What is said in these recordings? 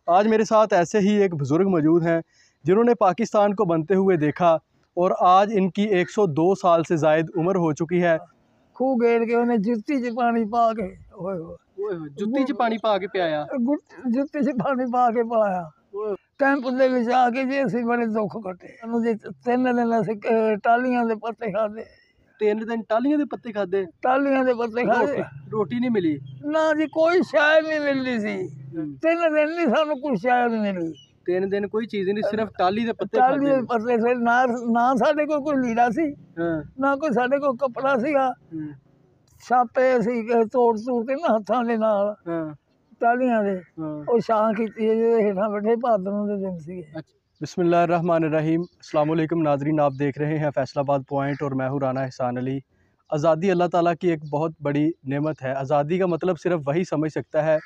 आज मेरे साथ ऐसे ही एक बुज़ुर्ग मौजूद हैं जिन्होंने पाकिस्तान को बनते हुए देखा और आज इनकी 102 साल से ज़ायद उम्र हो चुकी है। खूह गेड़ के उन्हें जुत्ती च पानी पा के जुत्ती च पानी पा के पियाया। जुत्ती च पानी पा के पाया कैंप दे विच आके जी असीं बड़े दुख कटे। सानूं जी 3 दिन असीं टालियां दे पत्ते खादे। 3 दिन टालियां दे पत्ते खादे। टालियां दे पत्ते खादे। रोटी नहीं मिली ना जी, कोई शै नहीं मिलदी सी। 3 दिन नहीं सानूं कोई शै नहीं मिली। 3 दिन कोई चीज़ नहीं, सिर्फ टाली दे पत्ते टाली खादे। दे पत्ते से ना साडे कोल कोई लीड़ा सी, ना कोई साडे कोल कपड़ा सीगा। छापे असीं तोड़ के ना हत्थां दे नाल टालियां दे ਉਹ ਛਾਂ ਕੀਤੀ ਜਿਹਦੇ ਹੇਠਾਂ ਬੈਠੇ ਭਾਦਰੋਂ ਦੇ दिन ਸੀਗੇ। बिस्मिल्लाहिर्रहमानिर्रहीम। अस्सलाम वालेकुम नाजरीन, आप देख रहे हैं फैसलाबाद पॉइंट और मैं हूँ राना एहसान अली। आज़ादी अल्लाह ताला की एक बहुत बड़ी नेमत है। आज़ादी का मतलब सिर्फ वही समझ सकता है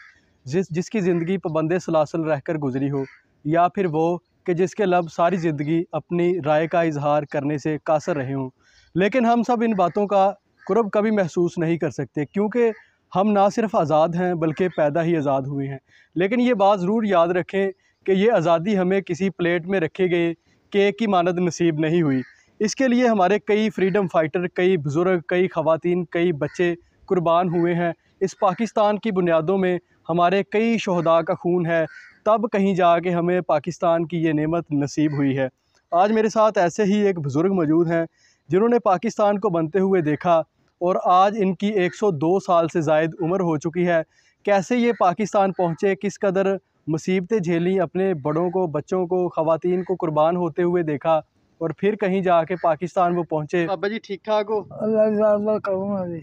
जिसकी ज़िंदगी पाबंद सलासल रहकर गुजरी हो, या फिर वो कि जिसके लब सारी ज़िंदगी अपनी राय का इजहार करने से कासर रहे हों। लेकिन हम सब इन बातों का कुर्ब कभी महसूस नहीं कर सकते, क्योंकि हम ना सिर्फ आज़ाद हैं बल्कि पैदा ही आज़ाद हुए हैं। लेकिन ये बात ज़रूर याद रखें कि ये आज़ादी हमें किसी प्लेट में रखे गए केक की मानद नसीब नहीं हुई। इसके लिए हमारे कई फ्रीडम फाइटर, कई बुज़ुर्ग, कई ख़वातीन, कई बच्चे कुर्बान हुए हैं। इस पाकिस्तान की बुनियादों में हमारे कई शहदा का खून है, तब कहीं जाके हमें पाकिस्तान की ये नेमत नसीब हुई है। आज मेरे साथ ऐसे ही एक बुज़ुर्ग मौजूद हैं जिन्होंने पाकिस्तान को बनते हुए देखा और आज इनकी 102 साल से ज़ायद उम्र हो चुकी है। कैसे ये पाकिस्तान पहुँचे, किस कदर मुसीबतें झेली, अपने बड़ों को, बच्चों को, ख़वातीन को कुर्बान होते हुए देखा और फिर कहीं जाके पाकिस्तान वो पहुँचे। बाबा जी ठीक ठाक हो? अल्लाह करूँगा जी।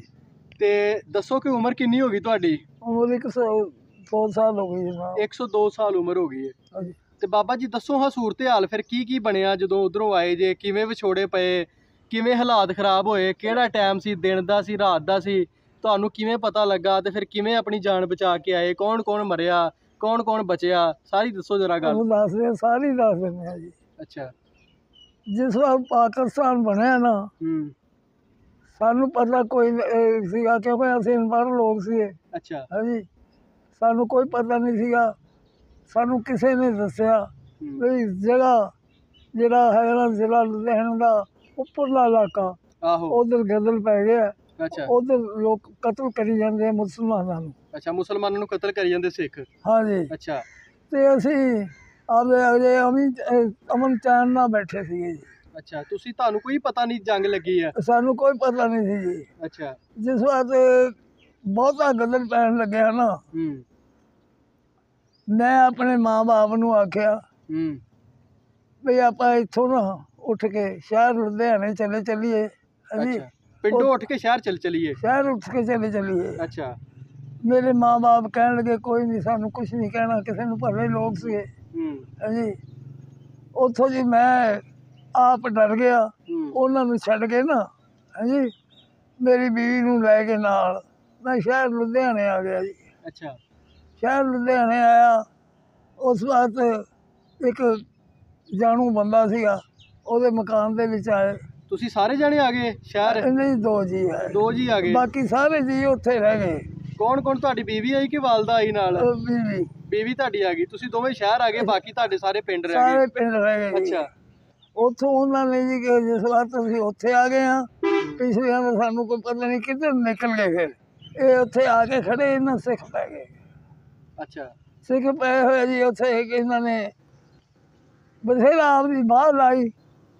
ते दसो कि उम्र कितनी होगी तुहाडी? उम्र 102 साल हो गई जनाब। 102 साल उम्र हो गई है। ते बाबा जी दसो हाँ सूरत हाल फिर की बनिया जदों उधरों आए जे, किवें विछोड़े पे, किवें हालात खराब होए, केड़ा टाइम सी, दिन दा सी, रात दा सी, तुहानू किवें पता लगा ते फिर किवें अपनी जान बचा के आए, कौन कौन मरिया, कौन कौन बचिया, सारी दसो जरा गल। सारी दस देने जी। अच्छा। जिस वक्त पाकिस्तान बनया ना, सानू पता कोई सीगा क्योंकि असीं अनपढ़ लोग सीगे। अच्छा। हाँ जी, सानू कोई पता नहीं सीगा। सानू किसी ने दस्या भी जगह जिहड़ा है ना जिला लुधियाना दा उपरला इलाका, उधर गदल पै गया। अच्छा। उधर लोग कतल करी जाते मुसलमानों नूं। अच्छा, मुसलमानों नूं कतल करी जाते सिख। हाँ जी। अच्छा। ते असीं आपदे अजे अमन चैन नाल बैठे सीगे जी। अच्छा, तुसी तानू कोई पता नहीं जंग लगी है? सानू कोई पता नहीं सी जी। अच्छा। जिस वक्त बहुता गदल पैन लग्या ना, मैं अपने माँ बाप नूं आख्या भी आपां इत्थों ना उठ के शहर लुधियाने चले चलिए। अच्छा, पिंडों उठ के शहर चलिए। शहर उठ के चले चलिए। अच्छा। मेरे माँ बाप कहन लगे कोई नहीं, सानू कुछ नहीं कहना, किसी नूं भले लोग सीगे। हाँ जी। उत्थों जी मैं आप डर गया, उन्होंने छड़ के ना। हाँ जी, मेरी बीवी नूं लै के नाल मैं शहर लुधियाने आ गया जी। अच्छा। शहर लुधियाने आया, उस वक्त एक जानू बंदा सीगा, ਉਹਦੇ मकान दे विच आए। तुसी सारे जाने आ गए शहर? नहीं, 2 जी आए। 2 जी आ गए, बाकी सारे जी उत्थे रह गए। कौन कौन? तुहाडी बीवी आई कि वालदा आई नाल? बीवी। बीवी तुहाडी आ गई, तुसी दोवें शहर आ गए, बाकी तुहाडे सारे पिंड रह गए? सारे पिंड रह गए। अच्छा। ਉੱਥੋਂ ਉਹਨਾਂ ਨੇ ਜੀ ਕਿ ਜਿਸ ਵਕਤ ਅਸੀਂ ਉੱਥੇ ਆ ਗਏ ਹਾਂ, ਪਿਛਲਿਆਂ ਦਾ ਸਾਨੂੰ ਕੋਈ ਪਤਾ ਨਹੀਂ ਕਿੱਧਰ ਨਿਕਲ ਗਏ। ਫਿਰ ਇਹ ਉੱਥੇ ਆ ਕੇ ਖੜੇ, ਇਹਨਾਂ ਸਿੱਖ ਪੈ ਗਏ। ਅੱਛਾ। ਸਿੱਖ ਪਏ ਹੋਏ ਜੀ ਉੱਥੇ ਇਹਨਾਂ ਨੇ ਬਥੇਰਾ ਆਪਦੀ ਬਾਹ ਲਾਈ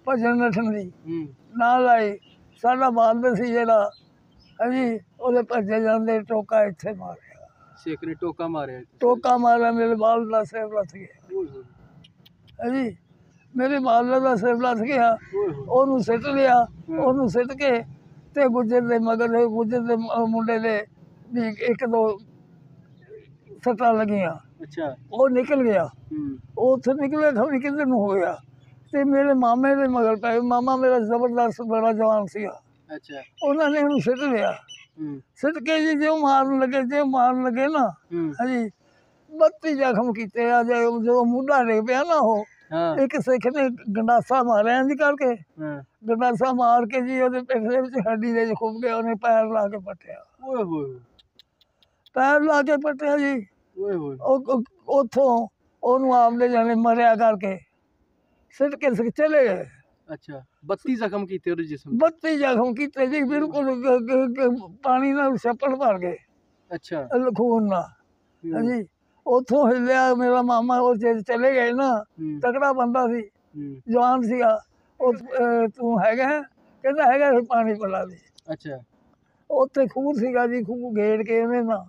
ਭੱਜਣ ਨੱਠਣ ਦੀ, ਨਾ ਲਾਈ। ਸਾਡਾ ਬਾਲਦ ਸੀ ਜਿਹੜਾ, ਹਾਂਜੀ, ਉਹਦੇ ਭੱਜੇ ਜਾਂਦੇ ਟੋਕਾ ਇੱਥੇ ਮਾਰਿਆ। ਸਿੱਖ ਨੇ ਟੋਕਾ ਮਾਰਿਆ? ਟੋਕਾ ਮਾਰਿਆ, ਮੇਰੇ ਬਾਲਦ ਦਾ ਸਿਰ ਲੱਥ ਗਿਆ। ਹਾਂਜੀ, मेरे बालद का सिर लथ गया। ਉਹਨੂੰ ਸਿੱਟ ਲਿਆ, ਉਹਨੂੰ ਸਿੱਟ ਕੇ ਤੇ ਗੁੱਜਰ ਦੇ ਮਗਰ, ਗੁੱਜਰ ਦੇ ਮੁੰਡੇ ਦੇ ਵੀ 1-2 ਸੱਟਾਂ ਲੱਗੀਆਂ। ਅੱਛਾ। ਉਹ ਨਿਕਲ ਗਿਆ, ਉਹ ਉੱਥੇ ਨਿਕਲਿਆ ਖਬਰ ਕਿੱਧਰ ਨੂੰ ਹੋ ਗਿਆ, ਤੇ ਮੇਰੇ ਮਾਮੇ ਦੇ ਮਗਰ ਪੈ ਗਏ। ਮਾਮਾ ਮੇਰਾ ਜ਼ਬਰਦਸਤ ਬੜਾ ਜਵਾਨ ਸੀਗਾ। ਅੱਛਾ। ਉਹਨਾਂ ਨੇ ਉਹਨੂੰ ਸਿੱਟ ਲਿਆ। ਸਿੱਟ ਕੇ ਜੀ ਜਿਉਂ ਮਾਰਨ ਲੱਗੇ ਨਾ, ਹਾਂਜੀ, 32 ਜ਼ਖਮ ਕੀਤੇ ਆ। ਜਦੋਂ ਮੁੱਢਾ ਡਿੱਗ ਪਿਆ ਨਾ, ਉਹ एक सिख ने गंडासा मारिया इंज करके, गंडासा मार के जी ਉਹਦੇ ਪਿੱਠ ਦੇ ਵਿੱਚ ਹੱਡੀ ਦੇ ਖੁੱਭ ਗਿਆ। ਉਹਨੇ ਪੈਰ ਲਾ ਕੇ ਪੱਟਿਆ। ਓਏ ਹੋਏ, ਪੈਰ ਲਾ ਕੇ ਪੱਟਿਆ ਜੀ। ਓਏ ਹੋਏ। ਉੱਥੋਂ ਉਹਨੂੰ ਆਪਦੇ ਜਾਣੇ ਮਰਿਆ ਕਰਕੇ ਸਿੱਟ ਕੇ ਚਲੇ ਗਏ। ਅੱਛਾ 32 ਜ਼ਖਮ ਕੀਤੇ ਉਹਦੇ ਜਿਸਮ 32 ਜ਼ਖਮ ਕੀਤੇ ਜੀ, ਬਿਲਕੁਲ ਪਾਣੀ ਨਾਲ ਛੱਪੜ ਭਰ ਗਏ ਅੱਛਾ ਖੂਨ ਨਾਲ। ਹੂੰ, ਹਾਂਜੀ ਉੱਥੋਂ ਹਿੱਲਿਆ ਮੇਰਾ ਮਾਮਾ, ਉਹ ਚਲੇ ਗਏ ਨਾ, ਹੂੰ, ਤਕੜਾ ਬੰਦਾ ਸੀ, ਹੂੰ, ਜਵਾਨ ਸੀਗਾ। ਉਹ ਤੂੰ ਹੈਗਾ? ਕਹਿੰਦਾ ਹੈਗਾ, ਸੀ ਪਾਣੀ ਪਿਲਾ ਦੇ। ਅੱਛਾ ਉੱਥੇ ਖੂਹ ਸੀਗਾ ਜੀ, ਖੂਹ ਗੇੜ ਕੇ ਉਹਨੇ ਨਾ,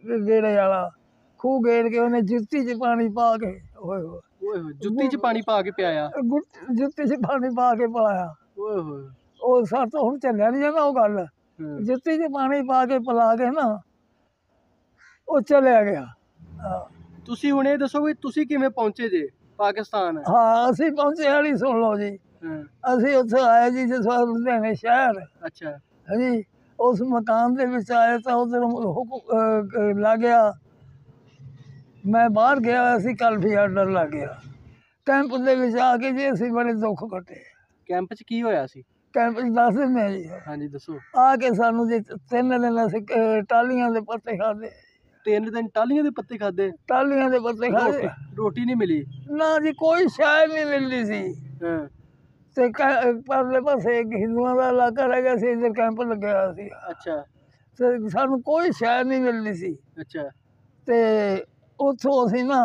ਗੇੜੇ ਵਾਲਾ ਖੂਹ ਗੇੜ ਕੇ ਉਹਨੇ ਜੁੱਤੀ 'ਚ ਪਾਣੀ ਪਾ ਕੇ, ਓਏ ਹੋਏ ਓਏ ਹੋਏ ਜੁੱਤੀ 'ਚ ਪਾਣੀ ਪਾ ਕੇ ਪਿਆਇਆ। ਜੁੱਤੀ 'ਚ ਪਾਣੀ ਪਾ ਕੇ ਪਿਲਾਇਆ। ਓਏ ਹੋਏ ਉਹ ਸਾਡੇ ਤੋਂ ਹੁਣ ਚੱਲਿਆ ਨਹੀਂ ਜਾਂਦਾ ਉਹ ਗੱਲ। ਹੂੰ, ਜੁੱਤੀ 'ਚ ਪਾਣੀ ਪਾ ਕੇ ਪਿਲਾ ਕੇ ਨਾ ਉਹ ਚਲਿਆ ਗਿਆ। ਹਾਂ ਤੁਸੀਂ ਹੁਣ ਇਹ ਦੱਸੋ ਵੀ ਤੁਸੀਂ ਕਿਵੇਂ ਪਹੁੰਚੇ ਜੇ ਪਾਕਿਸਤਾਨ? ਹਾਂ ਅਸੀਂ ਪਹੁੰਚੇ ਵਾਲੀ ਸੁਣ ਲਓ ਜੀ। ਹਾਂ ਅਸੀਂ ਉੱਥੇ ਆਏ ਜੀ ਜਿਸ ਵਾਰ ਲੁਧਿਆਣੇ ਸ਼ਹਿਰ। ਅੱਛਾ ਹਾਂਜੀ ਉਸ ਮਕਾਨ ਦੇ ਵਿੱਚ ਆਏ ਤਾਂ ਉਧਰ ਲੱਗ ਗਿਆ, ਮੈਂ ਬਾਹਰ ਗਿਆ ਹੋਇਆ ਸੀ, ਕਲਫੀ ਆਰਡਰ ਲੱਗ ਗਿਆ। ਕੈਂਪ ਦੇ ਵਿੱਚ ਆ ਕੇ ਜੀ ਅਸੀਂ ਬੜੇ ਦੁੱਖ ਕੱਟੇ। ਕੈਂਪ 'ਚ ਕੀ ਹੋਇਆ ਸੀ? ਕੈਂਪ 'ਚ ਦੱਸ ਦਿੰਦੇ ਜੀ। ਹਾਂਜੀ ਦੱਸੋ। ਆ ਕੇ ਸਾਨੂੰ ਜੀ 3 ਦਿਨ ਅਸੀਂ ਟਾਹਲੀਆਂ ਦੇ ਪੱਤੇ ਖਾਦੇ। 3 ਦਿਨ ਟਾਹਲੀਆਂ ਦੇ ਪੱਤੇ ਖਾਦੇ? ਟਾਹਲੀਆਂ ਦੇ ਪੱਤੇ ਖਾਦੇ, ਰੋਟੀ ਨਹੀਂ ਮਿਲੀ? ਨਾ ਜੀ ਕੋਈ ਸ਼ਾਇ ਨਹੀਂ ਮਿਲਦੀ ਸੀ। ਹਾਂ ਤੇ ਪਰਲੇ ਪਾਸੇ ਇੱਕ ਹਿੰਦੂਆਂ ਦਾ ਇਲਾਕਾ ਰਹਿ ਗਿਆ ਸੀ, ਇੱਧਰ ਕੈਂਪ ਲੱਗਿਆ ਹੋਇਆ ਸੀ। ਅੱਛਾ ਤੇ ਸਾਨੂੰ ਕੋਈ ਸ਼ਾਇ ਨਹੀਂ ਮਿਲਦੀ ਸੀ। ਅੱਛਾ ਤੇ ਉੱਥੋਂ ਅਸੀਂ ਨਾ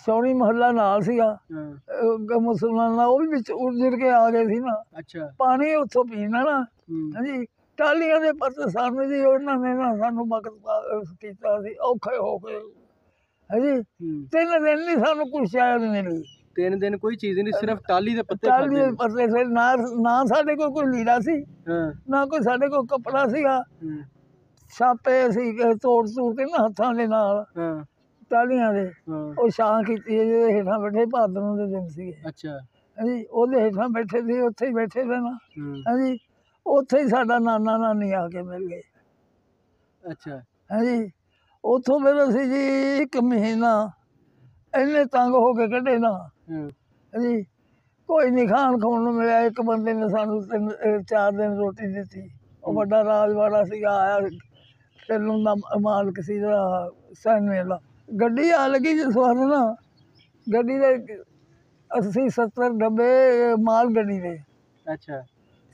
ਸੋਹਣੀ ਮਹੱਲਾ ਨਾਲ ਸੀਗਾ ਹਾਂ ਮੁਸਲਮਾਨਾਂ, ਉਹ ਵੀ ਵਿੱਚ ਉਜੜ ਕੇ ਆ ਗਏ ਸੀ ਨਾ। ਅੱਛਾ ਪਾਣੀ ਉੱਥੋਂ ਪੀਣਾ ਨਾ। ਹੂੰ, ਹਾਂਜੀ ਟਾਹਲੀਆਂ ਦੇ ਪੱਤੇ ਸਾਨੂੰ ਜੀ ਉਹਨਾਂ ਨੇ ਨਾ ਸਾਨੂੰ ਵਕਤ ਕੀਤਾ ਸੀ ਔਖੇ ਹੋ ਕੇ। ਹਾਂਜੀ ਹੂੰ 3 ਦਿਨ ਨਹੀਂ ਸਾਨੂੰ ਕੁਛ ਸ਼ਾਇਦ ਮਿਲੀ। 3 ਦਿਨ ਕੋਈ ਚੀਜ਼ ਨਹੀਂ, ਸਿਰਫ ਟਾਹਲੀ ਦੇ ਪੱਤੇ ਟਾਹਲੀ ਖਾਦੇ? ਦੇ ਪੱਤੇ ਫਿਰ ਨਾ ਸਾਡੇ ਕੋਲ ਕੋਈ ਲੀੜਾ ਸੀ, ਹਾਂ ਨਾ ਕੋਈ ਸਾਡੇ ਕੋਲ ਕੱਪੜਾ ਸੀਗਾ। ਹੂੰ, ਛਾਪੇ ਅਸੀਂ ਤੋੜ ਕੇ ਨਾ ਹੱਥਾਂ ਦੇ ਨਾਲ ਹਾਂ ਟਾਹਲੀਆਂ ਦੇ, ਹਾਂ ਉਹ ਛਾਂ ਕੀਤੀ ਜਿਹਦੇ ਹੇਠਾਂ ਬੈਠੇ, ਭਾਦਰੋਂ ਦੇ ਦਿਨ ਸੀਗੇ। ਅੱਛਾ ਹਾਂਜੀ ਉਹਦੇ ਹੇਠਾਂ ਬੈਠੇ ਸੀ, ਉੱਥੇ ਹੀ ਬੈਠੇ ਸੀ ਨਾ। ਹੂੰ ਹਾਂਜੀ ਉੱਥੇ ਹੀ ਸਾਡਾ ਨਾਨਾ ਨਾਨੀ ਆ ਕੇ ਮਿਲ ਗਏ। ਅੱਛਾ ਹਾਂਜੀ ਉੱਥੋਂ ਫਿਰ ਅਸੀਂ ਜੀ 1 ਮਹੀਨਾ ਇੰਨੇ ਤੰਗ ਹੋ ਕੇ ਕੱਢੇ ਨਾ। ਹੂੰ ਹਾਂਜੀ ਕੋਈ ਨਹੀਂ ਖਾਣ ਖਾਣ ਨੂੰ ਮਿਲਿਆ। ਇੱਕ ਬੰਦੇ ਨੇ ਸਾਨੂੰ 4 ਦਿਨ ਰੋਟੀ ਦਿੱਤੀ। ਉਹ ਵੱਡਾ ਰਾਜਵਾੜਾ ਸੀਗਾ, ਆਇਆ ਤੈਨੂੰ ਦਾ ਮਾਲਕ ਸੀ ਜਿਹੜਾ ਸੈਨਵੇਲ ਦਾ। ਗੱਡੀ ਆ ਲੱਗੀ ਜਿਸ ਵਾਰ ਨਾ, ਗੱਡੀ ਦੇ 80-70 ਡੱਬੇ ਮਾਲ ਗੱਡੀ ਦੇ। ਅੱਛਾ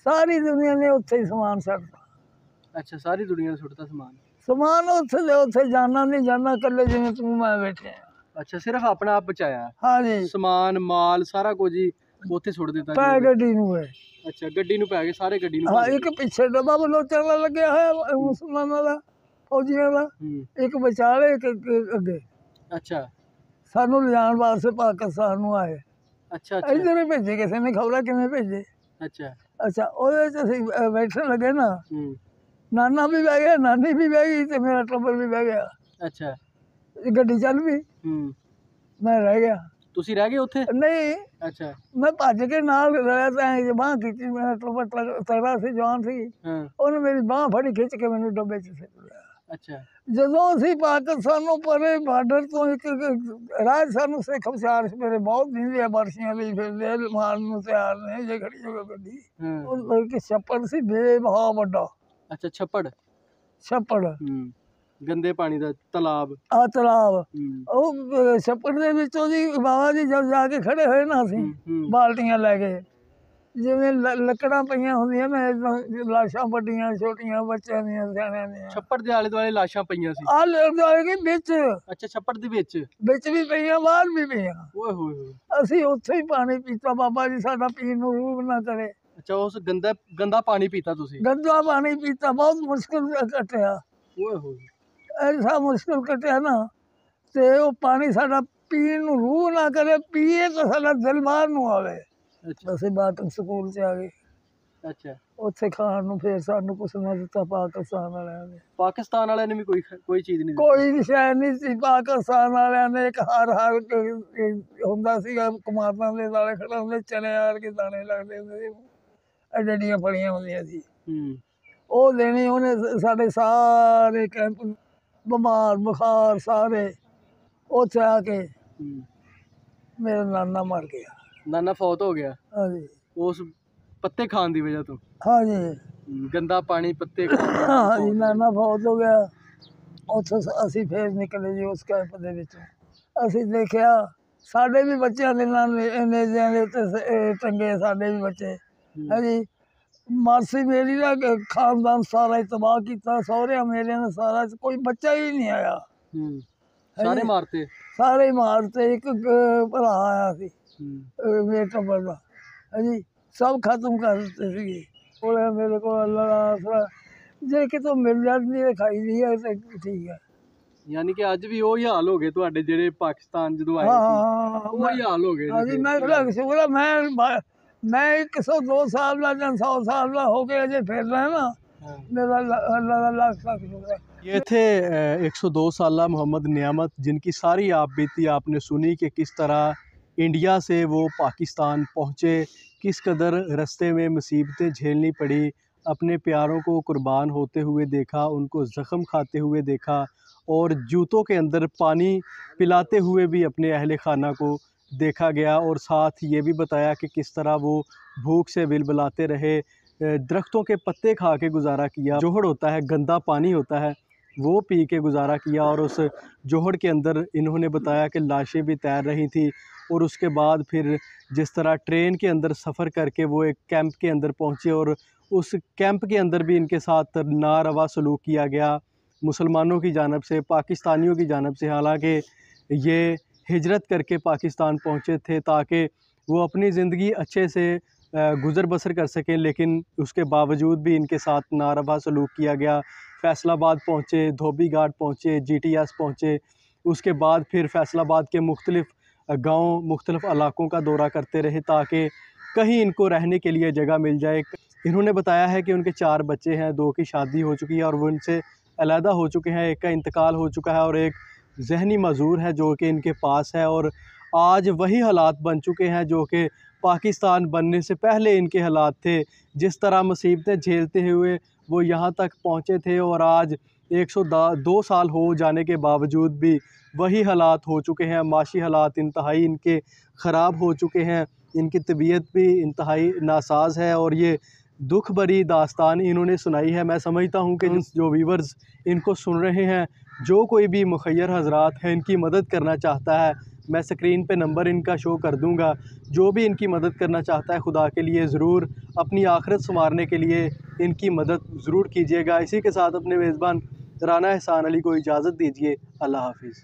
ਸਾਰੀ ਦੁਨੀਆ ਨੇ ਉੱਥੇ ਹੀ ਸਮਾਨ ਛੱਡਤਾ। ਅੱਛਾ ਸਾਰੀ ਦੁਨੀਆ ਨੇ ਸੁੱਟਤਾ ਸਮਾਨ? ਸਮਾਨ ਉੱਥੇ ਦੇ ਉੱਥੇ ਜਾਣਾ ਨਹੀਂ, ਜਾਣਾ ਇਕੱਲੇ ਜਿਵੇਂ ਤੂੰ ਮੈਂ ਬੈਠੇ ਆ। ਅੱਛਾ ਸਿਰਫ ਆਪਣਾ ਆਪ ਬਚਾਇਆ? ਹਾਂਜੀ ਸਮਾਨ ਮਾਲ ਸਾਰਾ ਕੁਝ ਹੀ ਉੱਥੇ ਸੁੱਟ ਦਿੱਤਾ ਪੈ ਜੀ? ਗੱਡੀ ਨੂੰ ਹੈ। ਅੱਛਾ ਗੱਡੀ ਨੂੰ ਪੈ ਗਏ ਸਾਰੇ? ਗੱਡੀ ਨੂੰ ਹਾਂ ਪੈ ਇੱਕ ਪਿੱਛੇ ਡੱਬਾ ਬਲੋਚਾਂ ਦਾ ਲੱਗਿਆ ਹੋਇਆ ਮੁਸਲਮਾਨਾਂ ਦਾ, ਫੌਜੀਆਂ ਦਾ, ਹੂੰ ਇੱਕ ਵਿਚਾਲੇ ਇੱਕ ਅੱਗੇ। ਅੱਛਾ ਸਾਨੂੰ ਲਿਜਾਣ ਵਾਸਤੇ ਪਾਕਿਸਤਾਨ ਨੂੰ ਆਏ। ਅੱਛਾ ਅੱਛਾ ਇੱਧਰ ਹੀ ਭੇਜੇ, ਕਿਸੇ ਨੇ ਖਬਰਾਂ ਕਿਵੇਂ ਭੇਜੇ। ਅੱਛਾ ਅੱਛਾ ਉਹਦੇ 'ਚ ਅਸੀਂ ਬੈਠਣ ਲੱਗੇ ਨਾ, ਹੂੰ ਨਾਨਾ ਵੀ ਬਹਿ ਗਿਆ, ਨਾਨੀ ਵੀ ਬਹਿ ਗਈ, ਤੇ ਮੇਰਾ ਟੱਬਰ ਵੀ ਬਹਿ ਗਿਆ। ਅੱਛਾ ਗੱਡੀ ਚੱਲ ਪਈ, ਹੂੰ ਮੈਂ ਰਹਿ ਗਿਆ। ਤੁਸੀਂ ਰਹਿ ਗਏ ਉੱਥੇ? ਨਹੀਂ ਅੱਛਾ ਮੈਂ ਭੱਜ ਕੇ ਨਾਲ ਰਿਹਾ ਤਾਂ ਬਾਂਹ ਕੀਤੀ, ਮੇਰਾ ਟੱਬਰ ਤਗੜਾ ਸੀ, ਜਵਾਨ ਸੀ। ਹਾਂ ਉਹਨੇ ਮੇਰੀ ਬਾਂਹ ਫੜੀ, ਖਿੱਚ ਕੇ ਮੈਨੂੰ ਡੱਬੇ 'ਚ ਸਿੱਟ ਲਿਆ। ਅੱਛਾ ਜਦੋਂ ਅਸੀਂ ਪਾਕਿਸਤਾਨ ਨੂੰ ਪਰੇ ਬਾਰਡਰ ਤੋਂ ਇੱਕ ਰਾਜ ਸਾਨੂੰ ਸਿੱਖ ਵਿਚਾਰ ਮੇਰੇ ਬਹੁਤ ਦਿੰਦੇ ਆ, ਬਰਸ਼ੀਆਂ ਲਈ ਫਿਰਦੇ ਮਾਰਨ ਨੂੰ ਤਿਆਰ ਨੇ ਜੇ ਖੜੀ ਹੋ ਗੱਡੀ। ਹਾਂ ਉਹ ਇੱਕ ਛੱਪੜ ਸੀ ਬੇਬਹਾ ਵੱਡਾ। ਅੱਛਾ ਛੱਪੜ? ਛੱਪੜ ਹੂੰ ਗੰਦੇ ਪਾਣੀ ਦਾ ਤਲਾਬ? ਆ ਤਲਾਬ। ਹੂੰ ਉਹ ਛੱਪੜ ਦੇ ਵਿੱਚੋਂ ਜੀ ਬਾਬਾ ਜੀ ਜਦ ਜਾ ਕੇ ਖੜੇ ਹੋਏ ਨਾ, ਅਸੀਂ ਹੂੰ ਬਾਲਟੀਆਂ ਲੈ ਕੇ, ਜਿਵੇਂ ਲੱਕੜਾਂ ਪਈਆਂ ਹੁੰਦੀਆਂ ਨਾ, ਲਾਸ਼ਾਂ ਵੱਡੀਆਂ ਛੋਟੀਆਂ, ਬੱਚਿਆਂ ਦੀਆਂ ਸਿਆਣਿਆਂ ਦੀਆਂ। ਛੱਪੜ ਦੇ ਆਲੇ ਦੁਆਲੇ ਲਾਸ਼ਾਂ ਪਈਆਂ ਸੀ? ਆ ਲੜਦੇ ਵਿੱਚ ਅੱਛਾ ਛੱਪੜ ਦੇ ਵਿੱਚ? ਵਿੱਚ ਵੀ ਪਈਆਂ, ਬਾਹਰ ਵੀ ਪਈਆਂ। ਓਏ ਹੋਏ ਹੋਏ। ਅਸੀਂ ਉੱਥੇ ਹੀ ਪਾਣੀ ਪੀਤਾ, ਬਾਬਾ ਜੀ ਸਾਡਾ ਪੀਣ ਨੂੰ ਰੂਹ ਨਾ ਕਰੇ। ਅੱਛਾ ਉਸ ਗੰਦਾ ਪਾਣੀ ਪੀਤਾ ਤੁਸੀਂ? ਗੰਦਾ ਪਾਣੀ ਪੀਤਾ, ਬਹੁਤ ਮੁਸ਼ਕਿਲ ਕੱਟਿਆ। ਓਏ ਹੋਏ ਐਸਾ ਮੁਸ਼ਕਿਲ ਕੱਟਿਆ ਨਾ, ਤੇ ਉਹ ਪਾਣੀ ਸਾਡਾ ਪੀਣ ਨੂੰ ਰੂਹ ਨਾ ਕਰੇ, ਪੀਏ ਤਾਂ ਸਾਡਾ ਦਿਲ ਬਾਹਰ ਨੂੰ ਆਵੇ। ਅੱਛਾ ਅਸੀਂ ਬਾਟਨ ਸਕੂਲ 'ਚ ਆ ਗਏ। ਅੱਛਾ ਉੱਥੇ ਖਾਣ ਨੂੰ ਫਿਰ ਸਾਨੂੰ ਕੁਛ ਨਾ ਦਿੱਤਾ ਪਾਕਿਸਤਾਨ ਵਾਲਿਆਂ ਨੇ। ਪਾਕਿਸਤਾਨ ਵਾਲਿਆਂ ਨੇ ਵੀ ਕੋਈ ਚੀਜ਼ ਨਹੀਂ ਦਿੱਤੀ? ਕੋਈ ਸ਼ੈ ਨਹੀਂ ਸੀ। ਪਾਕਿਸਤਾਨ ਵਾਲਿਆਂ ਨੇ ਇੱਕ ਹਰ ਹੁੰਦਾ ਸੀਗਾ, ਕਮਾਦਾਂ ਦੇ ਨਾਲੇ ਖੜਾ ਹੁੰਦੇ, ਚਨੇ ਆਰ ਕੇ ਦਾਣੇ ਲੱਗਦੇ ਹੁੰਦੇ ਸੀ, ਐਡੀਆਂ ਫਲੀਆਂ ਹੁੰਦੀਆਂ ਸੀ, ਹੂੰ ਉਹ ਦੇਣੀ ਉਹਨੇ। ਸਾਡੇ ਸਾਰੇ ਕੈਂਪ ਬਿਮਾਰ ਬੁਖਾਰ ਸਾਰੇ ਉੱਥੇ ਆ ਕੇ, ਹੂੰ ਮੇਰਾ ਨਾਨਾ ਮਰ ਗਿਆ। ਨਾਨਾ ਫੌਤ ਹੋ ਗਿਆ ਹਾਂਜੀ ਉਸ ਪੱਤੇ ਖਾਣ ਦੀ ਵਜ੍ਹਾ ਤੋਂ? ਹਾਂਜੀ ਗੰਦਾ ਪਾਣੀ ਪੱਤੇ ਖਾਣ ਦੀ? ਹਾਂਜੀ ਨਾਨਾ ਫੌਤ ਹੋ ਗਿਆ। ਉੱਥੋਂ ਅਸੀਂ ਫੇਰ ਨਿਕਲੇ ਜੀ ਉਸ ਕੈਂਪ ਦੇ ਵਿੱਚੋਂ। ਅਸੀਂ ਦੇਖਿਆ ਸਾਡੇ ਵੀ ਬੱਚਿਆਂ ਦੇ ਨਾਲ ਨੇਜ਼ਿਆਂ ਦੇ ਉੱਤੇ ਟੰਗੇ ਸਾਡੇ ਵੀ ਬੱਚੇ ਹੈ ਜੀ। ਮਾਸੀ ਮੇਰੀ ਦਾ ਖਾਨਦਾਨ ਸਾਰਾ ਹੀ ਤਬਾਹ ਕੀਤਾ, ਸਹੁਰਿਆਂ ਮੇਰੇ ਨੇ ਸਾਰਾ, ਕੋਈ ਬੱਚਾ ਹੀ ਨਹੀਂ ਆਇਆ। ਸਾਰੇ ਮਾਰਤੇ, ਸਾਰੇ ਹੀ ਮਾਰਤੇ। ਇੱਕ ਭਰਾ ਆਇਆ ਸੀ ਮੇਰੇ ਟੱਬਰ ਦਾ ਹੈ ਜੀ, ਸਭ ਖਤਮ ਕਰ ਦਿੱਤੇ ਸੀਗੇ। ਕੋਲ ਮੇਰੇ ਕੋਲ ਅੱਲਾ ਦਾ ਆਸਰਾ, ਜੇ ਕਿਤੋਂ ਮਿਲ ਜਾਂਦੀ ਹੈ ਖਾਈ ਦੀ ਹੈ ਤਾਂ ਠੀਕ ਹੈ। ਯਾਨੀ ਕਿ ਅੱਜ ਵੀ ਉਹੀ ਹਾਲ ਹੋ ਗਏ ਤੁਹਾਡੇ ਜਿਹੜੇ ਪਾਕਿਸਤਾਨ ਜਦੋਂ ਆਏ ਸੀ, ਉਹੀ ਹਾਲ ਹੋ ਗਏ ਹਾਂਜੀ। ਮੈਂ ਸ਼ੁਕਰ ਮੈਂ 102 ਸਾਲ ਦਾ ਜਾਂ 100 साल ਦਾ ਹੋ ਕੇ ਅਜੇ ਫਿਰ ਰਿਹਾ ਨਾ, मेरा अल्लाह का लाख लाख शुक्र है। ये थे 102 साला मोहम्मद नियामत, जिनकी सारी आप बीती आपने सुनी कि किस तरह इंडिया से वो पाकिस्तान पहुँचे, किस कदर रास्ते में मुसीबतें झेलनी पड़ी, अपने प्यारों को कुर्बान होते हुए देखा, उनको ज़ख़म खाते हुए देखा और जूतों के अंदर पानी पिलाते हुए भी अपने अहल खाना को देखा गया। और साथ ये भी बताया कि किस तरह वो भूख से बिलबिलाते रहे, दरख्तों के पत्ते खा के गुजारा किया, जोहड़ होता है, गंदा पानी होता है, वो पी के गुजारा किया। और उस जोहड़ के अंदर इन्होंने बताया कि लाशें भी तैर रही थी। और उसके बाद फिर जिस तरह ट्रेन के अंदर सफ़र करके वो एक कैंप के अंदर पहुँचे और उस कैंप के अंदर भी इनके साथ नारवा सलूक किया गया मुसलमानों की जानब से, पाकिस्तानियों की जानब से। हालांकि ये हिजरत करके पाकिस्तान पहुँचे थे ताकि वो अपनी ज़िंदगी अच्छे से गुज़र बसर कर सकें, लेकिन उसके बावजूद भी इनके साथ नारवा सलूक किया गया। फैसलाबाद पहुँचे, धोबी घाट पहुँचे, GTS पहुँचे। उसके बाद फिर फैसलाबाद के मुख्तलिफ़ गाँव, मुख्तलिफ़ इलाकों का दौरा करते रहे ताकि कहीं इनको रहने के लिए जगह मिल जाए। इन्होंने बताया है कि उनके 4 बच्चे हैं, 2 की शादी हो चुकी है और वो उनसे अलहदा हो चुके हैं, एक का इंतकाल हो चुका है और एक जहनी मजूर है जो कि इनके पास है। और आज वही हालात बन चुके हैं जो कि पाकिस्तान बनने से पहले इनके हालात थे। जिस तरह मुसीबतें झेलते हुए वो यहाँ तक पहुँचे थे और आज 102 साल हो जाने के बावजूद भी वही हालात हो चुके हैं। माशी हालात इंतहाई इनके ख़राब हो चुके हैं, इनकी तबीयत भी इंतहाई नासाज है और ये दुख भरी दास्तान इन्होंने सुनाई है। मैं समझता हूँ कि जो व्यूवर्स इनको सुन रहे हैं, जो कोई भी मुखय्यर हजरात हैं, इनकी मदद करना चाहता है, मैं स्क्रीन पे नंबर इनका शो कर दूंगा। जो भी इनकी मदद करना चाहता है खुदा के लिए ज़रूर अपनी आखिरत संवारने के लिए इनकी मदद ज़रूर कीजिएगा। इसी के साथ अपने मेज़बान राना एहसान अली को इजाज़त दीजिए। अल्लाह हाफिज़।